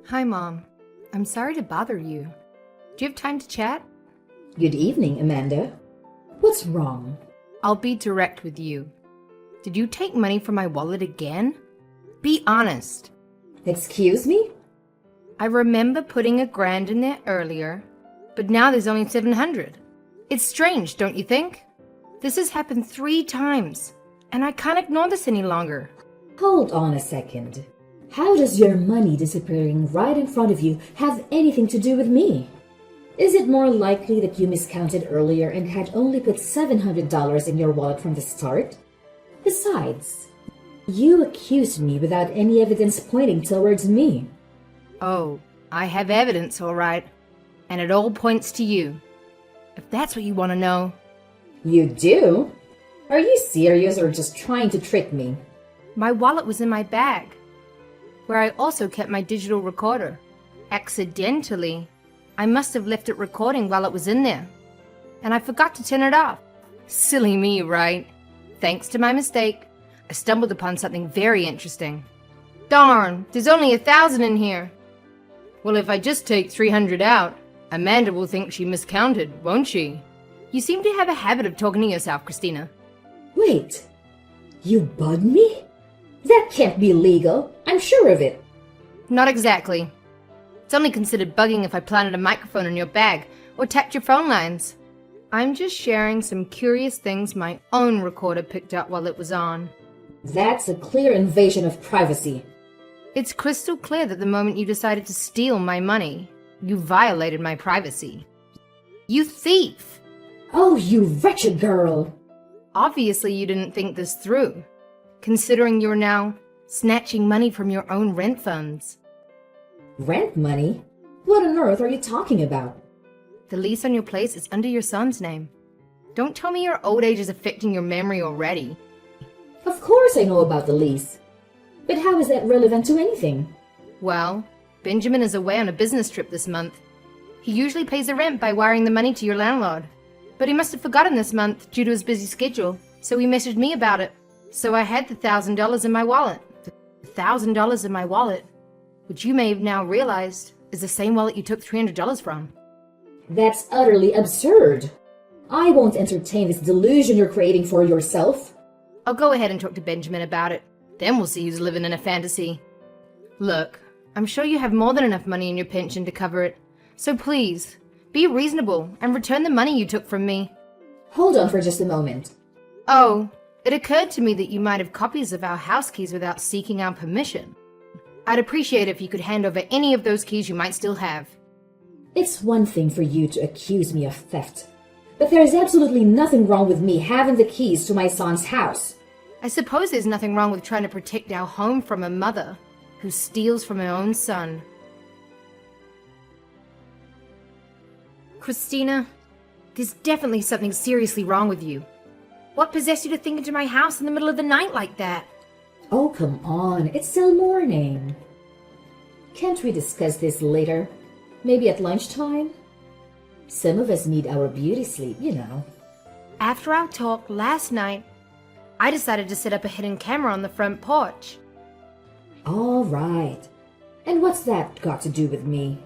Hi, Mom. I'm sorry to bother you. Do you have time to chat? Good evening, Amanda. What's wrong? I'll be direct with you. Did you take money from my wallet again? Be honest. Excuse me? I remember putting $1,000 in there earlier, but now there's only 700. It's strange, don't you think? This has happened 3 times, and I can't ignore this any longer. Hold on a second. How does your money disappearing right in front of you have anything to do with me? Is it more likely that you miscounted earlier and had only put $700 in your wallet from the start? Besides, you accused me without any evidence pointing towards me. Oh, I have evidence, all right, and it all points to you. If that's what you want to know. You do? Are you serious or just trying to trick me? My wallet was in my bag, where I also kept my digital recorder. Accidentally, I must have left it recording while it was in there, and I forgot to turn it off. Silly me, right? Thanks to my mistake, I stumbled upon something very interesting. Darn, there's only 1,000 in here. Well, if I just take 300 out, Amanda will think she miscounted, won't she? You seem to have a habit of talking to yourself, Christina. Wait, you bugged me? That can't be legal. I'm sure of it. Not exactly. It's only considered bugging if I planted a microphone in your bag or tapped your phone lines. I'm just sharing some curious things my own recorder picked up while it was on. That's a clear invasion of privacy. It's crystal clear that the moment you decided to steal my money, you violated my privacy. You thief! Oh, you wretched girl! Obviously you didn't think this through, considering you're now snatching money from your own rent funds. Rent money? What on earth are you talking about? The lease on your place is under your son's name. Don't tell me your old age is affecting your memory already. Of course I know about the lease. But how is that relevant to anything? Well, Benjamin is away on a business trip this month. He usually pays the rent by wiring the money to your landlord. But he must have forgotten this month due to his busy schedule, so he messaged me about it. So I had the $1,000 in my wallet. The $1,000 in my wallet, which you may have now realized is the same wallet you took $300 from. That's utterly absurd. I won't entertain this delusion you're creating for yourself. I'll go ahead and talk to Benjamin about it. Then we'll see who's living in a fantasy. Look, I'm sure you have more than enough money in your pension to cover it. So please, be reasonable and return the money you took from me. Hold on for just a moment. Oh, it occurred to me that you might have copies of our house keys without seeking our permission. I'd appreciate it if you could hand over any of those keys you might still have. It's one thing for you to accuse me of theft, but there's absolutely nothing wrong with me having the keys to my son's house. I suppose there's nothing wrong with trying to protect our home from a mother who steals from her own son. Christina, there's definitely something seriously wrong with you. What possessed you to think into my house in the middle of the night like that? Oh, come on. It's still morning. Can't we discuss this later? Maybe at lunchtime? Some of us need our beauty sleep, you know. After our talk last night, I decided to set up a hidden camera on the front porch. All right. And what's that got to do with me?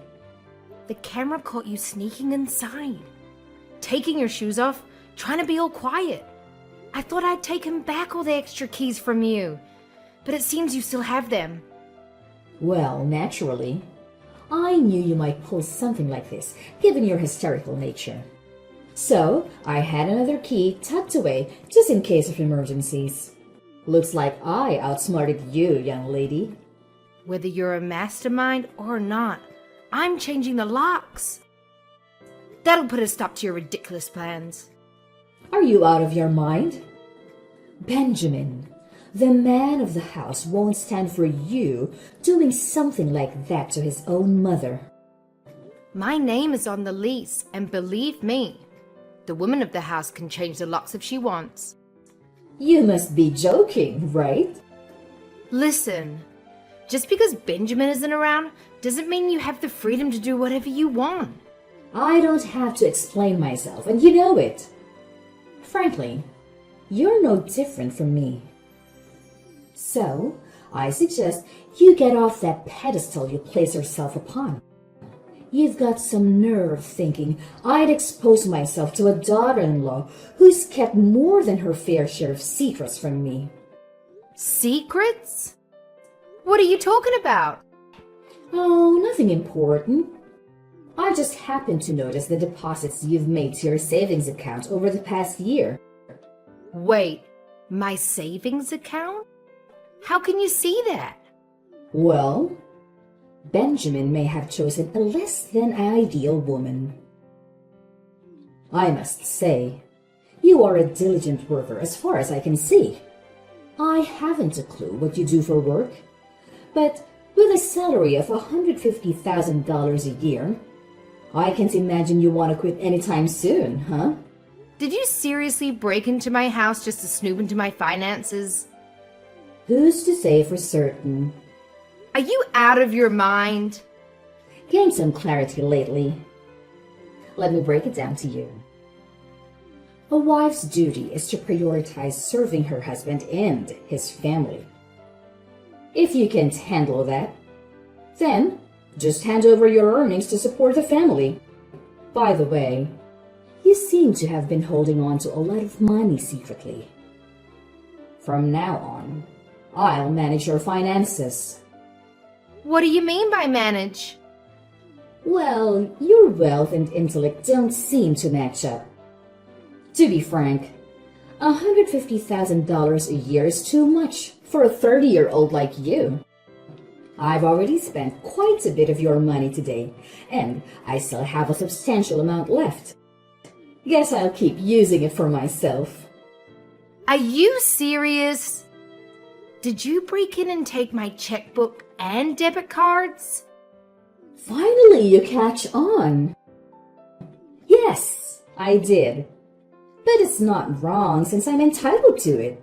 The camera caught you sneaking inside, taking your shoes off, trying to be all quiet. I thought I'd taken back all the extra keys from you, but it seems you still have them. Well, naturally. I knew you might pull something like this, given your hysterical nature. So, I had another key tucked away, just in case of emergencies. Looks like I outsmarted you, young lady. Whether you're a mastermind or not, I'm changing the locks. That'll put a stop to your ridiculous plans. Are you out of your mind? Benjamin, the man of the house won't stand for you doing something like that to his own mother. My name is on the lease, and believe me, the woman of the house can change the locks if she wants. You must be joking, right? Listen, just because Benjamin isn't around doesn't mean you have the freedom to do whatever you want. I don't have to explain myself, and you know it. Frankly, you're no different from me. So, I suggest you get off that pedestal you place yourself upon. You've got some nerve thinking I'd expose myself to a daughter-in-law who's kept more than her fair share of secrets from me. Secrets? What are you talking about? Oh, nothing important. I just happened to notice the deposits you've made to your savings account over the past year. Wait, my savings account? How can you see that? Well, Benjamin may have chosen a less than ideal woman. I must say, you are a diligent worker as far as I can see. I haven't a clue what you do for work, but with a salary of $150,000 a year, I can't imagine you want to quit anytime soon, huh? Did you seriously break into my house just to snoop into my finances? Who's to say for certain? Are you out of your mind? Gained some clarity lately. Let me break it down to you. A wife's duty is to prioritize serving her husband and his family. If you can't handle that, then just hand over your earnings to support the family. By the way, you seem to have been holding on to a lot of money secretly. From now on, I'll manage your finances. What do you mean by manage? Well, your wealth and intellect don't seem to match up. To be frank, $150,000 a year is too much for a 30-year-old like you. I've already spent quite a bit of your money today, and I still have a substantial amount left. Guess I'll keep using it for myself. Are you serious? Did you break in and take my checkbook and debit cards? Finally, you catch on. Yes, I did. But it's not wrong since I'm entitled to it.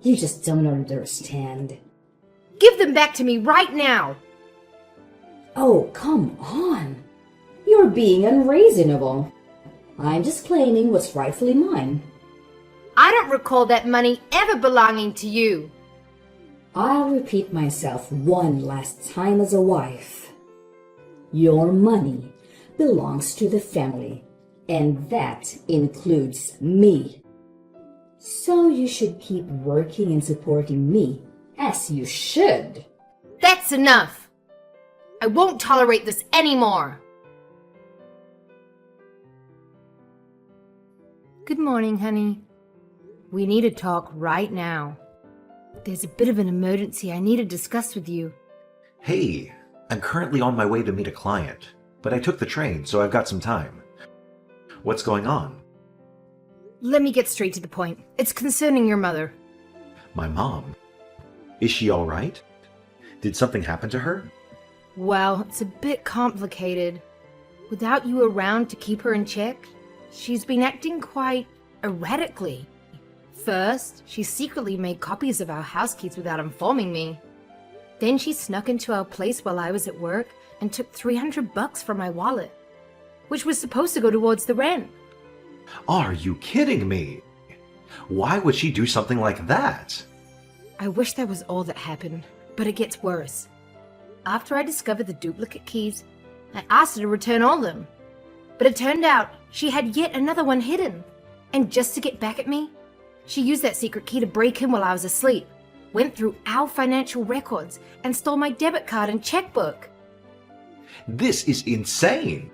You just don't understand. Give them back to me right now. Oh, come on. You're being unreasonable. I'm just claiming what's rightfully mine. I don't recall that money ever belonging to you. I'll repeat myself one last time as a wife. Your money belongs to the family, and that includes me. So you should keep working and supporting me, as you should. That's enough. I won't tolerate this anymore. Good morning, honey. We need to talk right now. There's a bit of an emergency I need to discuss with you. Hey, I'm currently on my way to meet a client, but I took the train, so I've got some time. What's going on? Let me get straight to the point. It's concerning your mother. My mom? Is she all right? Did something happen to her? Well, it's a bit complicated. Without you around to keep her in check, she's been acting quite erratically. First, she secretly made copies of our house keys without informing me. Then she snuck into our place while I was at work and took $300 from my wallet, which was supposed to go towards the rent. Are you kidding me? Why would she do something like that? I wish that was all that happened, but it gets worse. After I discovered the duplicate keys, I asked her to return all of them. But it turned out she had yet another one hidden. And just to get back at me, she used that secret key to break in while I was asleep, went through our financial records, and stole my debit card and checkbook. This is insane!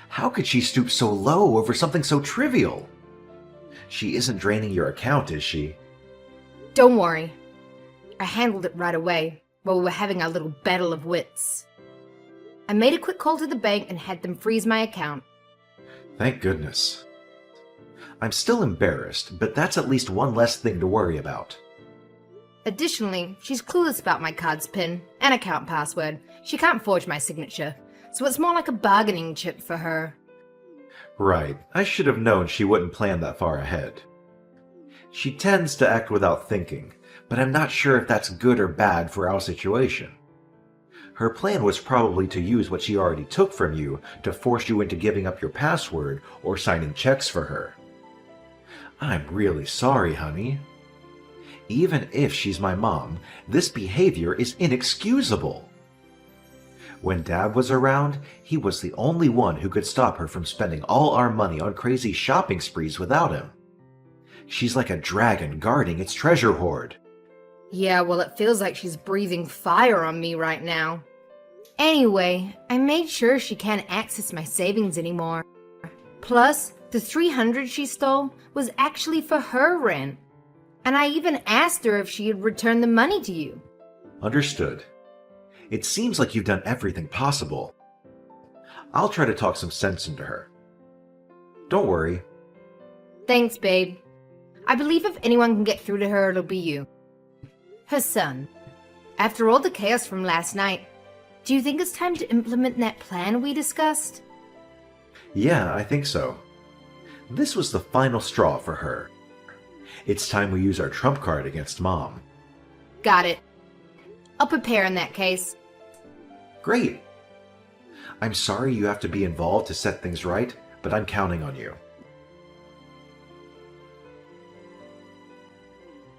How could she stoop so low over something so trivial? She isn't draining your account, is she? Don't worry. I handled it right away while we were having our little battle of wits. I made a quick call to the bank and had them freeze my account. Thank goodness. I'm still embarrassed, but that's at least one less thing to worry about. Additionally, she's clueless about my card's PIN and account password. She can't forge my signature, so it's more like a bargaining chip for her. Right, I should have known she wouldn't plan that far ahead. She tends to act without thinking, but I'm not sure if that's good or bad for our situation. Her plan was probably to use what she already took from you to force you into giving up your password or signing checks for her. I'm really sorry, honey. Even if she's my mom, this behavior is inexcusable. When Dad was around, he was the only one who could stop her from spending all our money on crazy shopping sprees without him. She's like a dragon guarding its treasure hoard. Yeah, well, it feels like she's breathing fire on me right now. Anyway, I made sure she can't access my savings anymore. Plus, the $300 she stole was actually for her rent. And I even asked her if she had returned the money to you. Understood. It seems like you've done everything possible. I'll try to talk some sense into her. Don't worry. Thanks, babe. I believe if anyone can get through to her, it'll be you. Her son. After all the chaos from last night, do you think it's time to implement that plan we discussed? Yeah, I think so. This was the final straw for her. It's time we use our trump card against Mom. Got it. I'll prepare in that case. Great. I'm sorry you have to be involved to set things right, but I'm counting on you.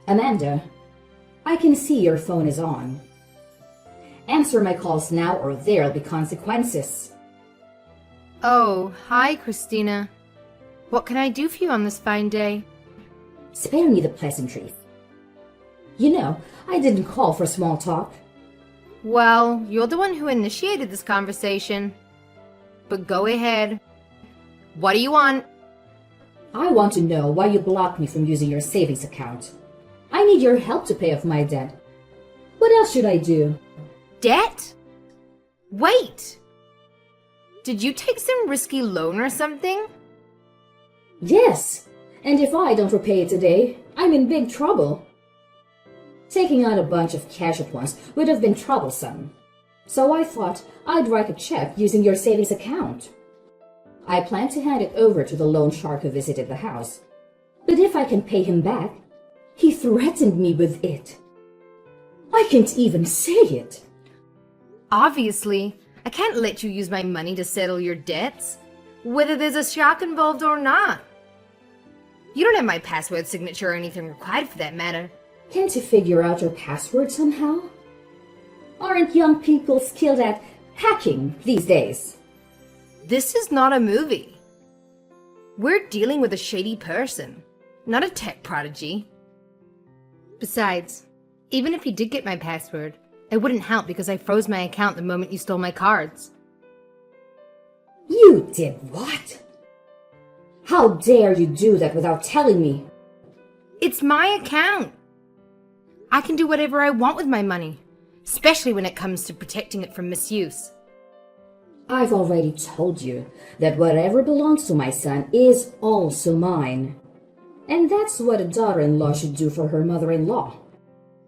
Amanda, I can see your phone is on. Answer my calls now or there'll be consequences. Oh, hi, Christina. What can I do for you on this fine day? Spare me the pleasantries. You know, I didn't call for small talk. Well, you're the one who initiated this conversation. But go ahead. What do you want? I want to know why you blocked me from using your savings account. I need your help to pay off my debt. What else should I do? Debt? Wait! Did you take some risky loan or something? Yes, and if I don't repay it today, I'm in big trouble. Taking out a bunch of cash at once would have been troublesome. So I thought I'd write a check using your savings account. I plan to hand it over to the loan shark who visited the house. But if I can pay him back, he threatened me with it. I can't even say it. Obviously, I can't let you use my money to settle your debts, whether there's a shark involved or not. You don't have my password signature or anything required for that matter. Can't you figure out your password somehow? Aren't young people skilled at hacking these days? This is not a movie. We're dealing with a shady person, not a tech prodigy. Besides, even if you did get my password, it wouldn't help because I froze my account the moment you stole my cards. You did what? How dare you do that without telling me? It's my account. I can do whatever I want with my money, especially when it comes to protecting it from misuse. I've already told you that whatever belongs to my son is also mine. And that's what a daughter-in-law should do for her mother-in-law.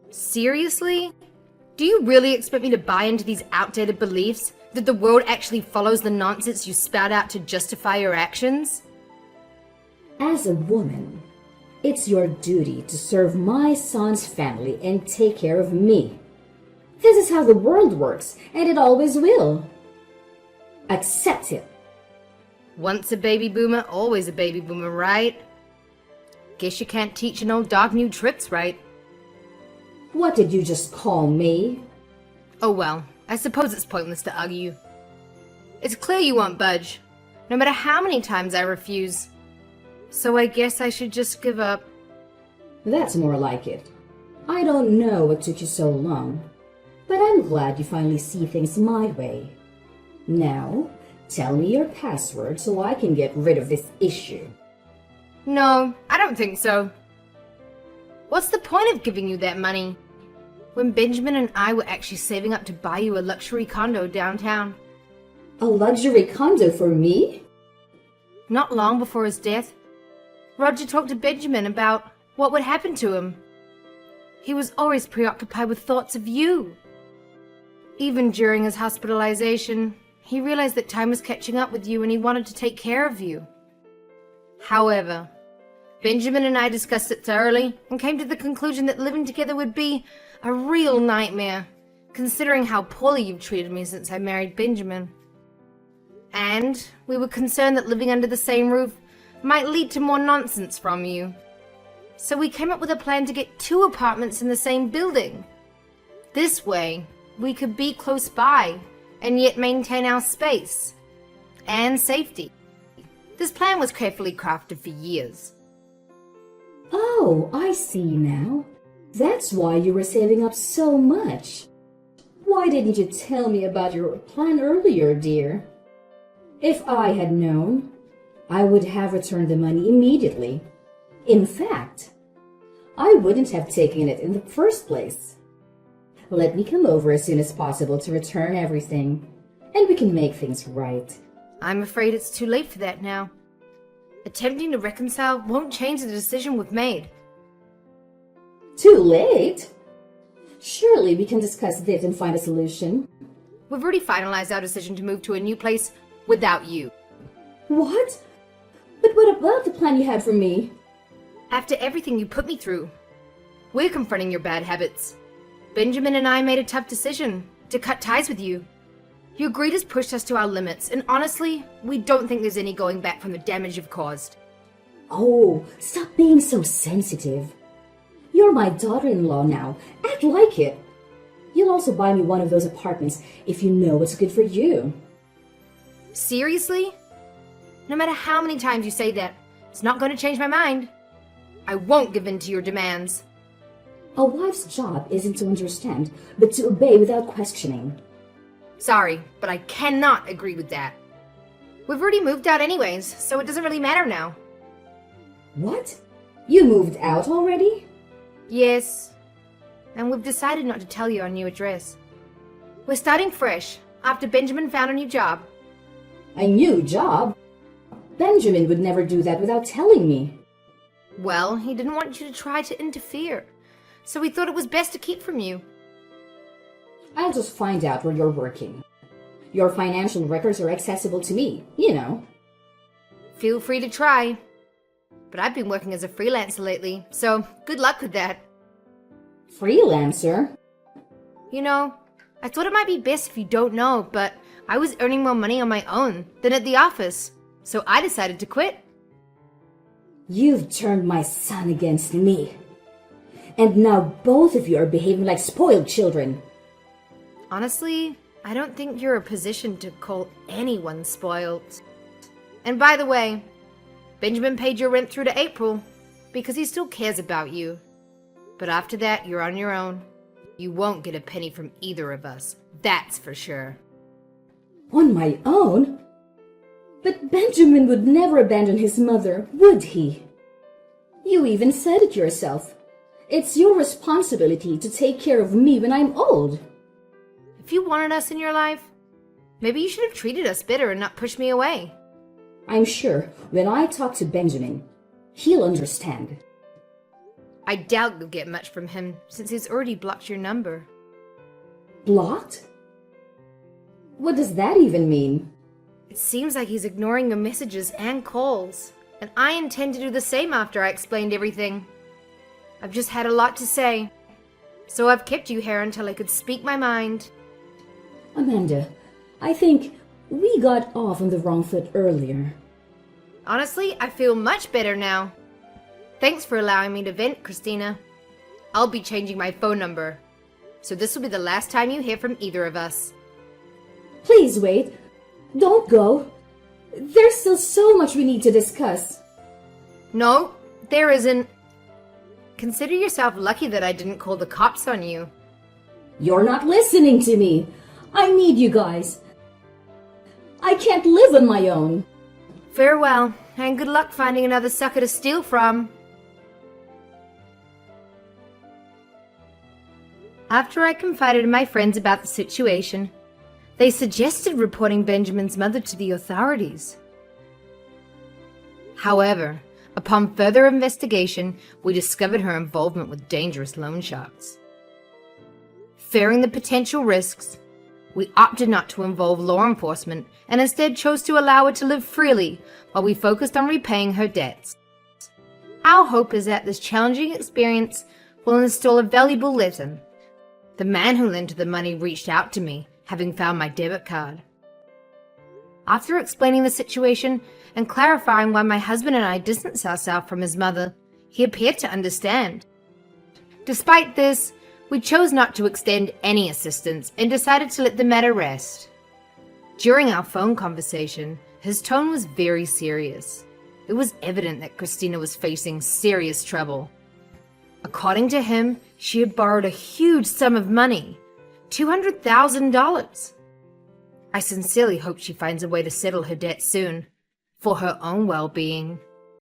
Seriously? Do you really expect me to buy into these outdated beliefs that the world actually follows the nonsense you spout out to justify your actions? As a woman, it's your duty to serve my son's family and take care of me. This is how the world works, and it always will. Accept it. Once a baby boomer, always a baby boomer, right? Guess you can't teach an old dog new tricks, right? What did you just call me? Oh well, I suppose it's pointless to argue. It's clear you won't budge, no matter how many times I refuse. So I guess I should just give up. That's more like it. I don't know what took you so long, but I'm glad you finally see things my way. Now, tell me your password so I can get rid of this issue. No, I don't think so. What's the point of giving you that money when Benjamin and I were actually saving up to buy you a luxury condo downtown? A luxury condo for me? Not long before his death, Roger talked to Benjamin about what would happen to him. He was always preoccupied with thoughts of you. Even during his hospitalization, he realized that time was catching up with you and he wanted to take care of you. However, Benjamin and I discussed it thoroughly and came to the conclusion that living together would be a real nightmare, considering how poorly you've treated me since I married Benjamin. And we were concerned that living under the same roof might lead to more nonsense from you. So we came up with a plan to get 2 apartments in the same building. This way, we could be close by and yet maintain our space and safety. This plan was carefully crafted for years. Oh, I see now. That's why you were saving up so much. Why didn't you tell me about your plan earlier, dear? If I had known, I would have returned the money immediately. In fact, I wouldn't have taken it in the first place. Let me come over as soon as possible to return everything, and we can make things right. I'm afraid it's too late for that now. Attempting to reconcile won't change the decision we've made. Too late? Surely we can discuss this and find a solution. We've already finalized our decision to move to a new place without you. What? But what about the plan you had for me? After everything you put me through, we're confronting your bad habits. Benjamin and I made a tough decision to cut ties with you. Your greed has pushed us to our limits, and honestly, we don't think there's any going back from the damage you've caused. Oh, stop being so sensitive. You're my daughter-in-law now. Act like it. You'll also buy me one of those apartments if you know what's good for you. Seriously? No matter how many times you say that, it's not going to change my mind. I won't give in to your demands. A wife's job isn't to understand, but to obey without questioning. Sorry, but I cannot agree with that. We've already moved out anyways, so it doesn't really matter now. What? You moved out already? Yes, and we've decided not to tell you our new address. We're starting fresh, after Benjamin found a new job. A new job? Benjamin would never do that without telling me. Well, he didn't want you to try to interfere, so we thought it was best to keep from you. I'll just find out where you're working. Your financial records are accessible to me, you know. Feel free to try. But I've been working as a freelancer lately, so good luck with that. Freelancer? You know, I thought it might be best if you don't know, but I was earning more money on my own than at the office, so I decided to quit. You've turned my son against me. And now both of you are behaving like spoiled children. Honestly, I don't think you're in a position to call anyone spoiled. And by the way, Benjamin paid your rent through to April because he still cares about you. But after that, you're on your own. You won't get a penny from either of us, that's for sure. On my own? But Benjamin would never abandon his mother, would he? You even said it yourself. It's your responsibility to take care of me when I'm old. If you wanted us in your life, maybe you should have treated us better and not pushed me away. I'm sure when I talk to Benjamin, he'll understand. I doubt you'll get much from him since he's already blocked your number. Blocked? What does that even mean? It seems like he's ignoring your messages and calls, and I intend to do the same after I explained everything. I've just had a lot to say, so I've kept you here until I could speak my mind. Amanda, I think we got off on the wrong foot earlier. Honestly, I feel much better now. Thanks for allowing me to vent, Christina. I'll be changing my phone number, so this will be the last time you hear from either of us. Please wait. Don't go. There's still so much we need to discuss. No, there isn't. Consider yourself lucky that I didn't call the cops on you. You're not listening to me. I need you guys. I can't live on my own. Farewell, and good luck finding another sucker to steal from. After I confided in my friends about the situation, they suggested reporting Benjamin's mother to the authorities. However, upon further investigation, we discovered her involvement with dangerous loan sharks. Fearing the potential risks, we opted not to involve law enforcement and instead chose to allow her to live freely while we focused on repaying her debts. Our hope is that this challenging experience will instill a valuable lesson. The man who lent her the money reached out to me, having found my debit card. After explaining the situation and clarifying why my husband and I distanced ourselves from his mother, He appeared to understand. Despite this, we chose not to extend any assistance and decided to let the matter rest. During our phone conversation, his tone was very serious. It was evident that Christina was facing serious trouble. According to him, she had borrowed a huge sum of money, $200,000. I sincerely hope she finds a way to settle her debt soon, for her own well-being.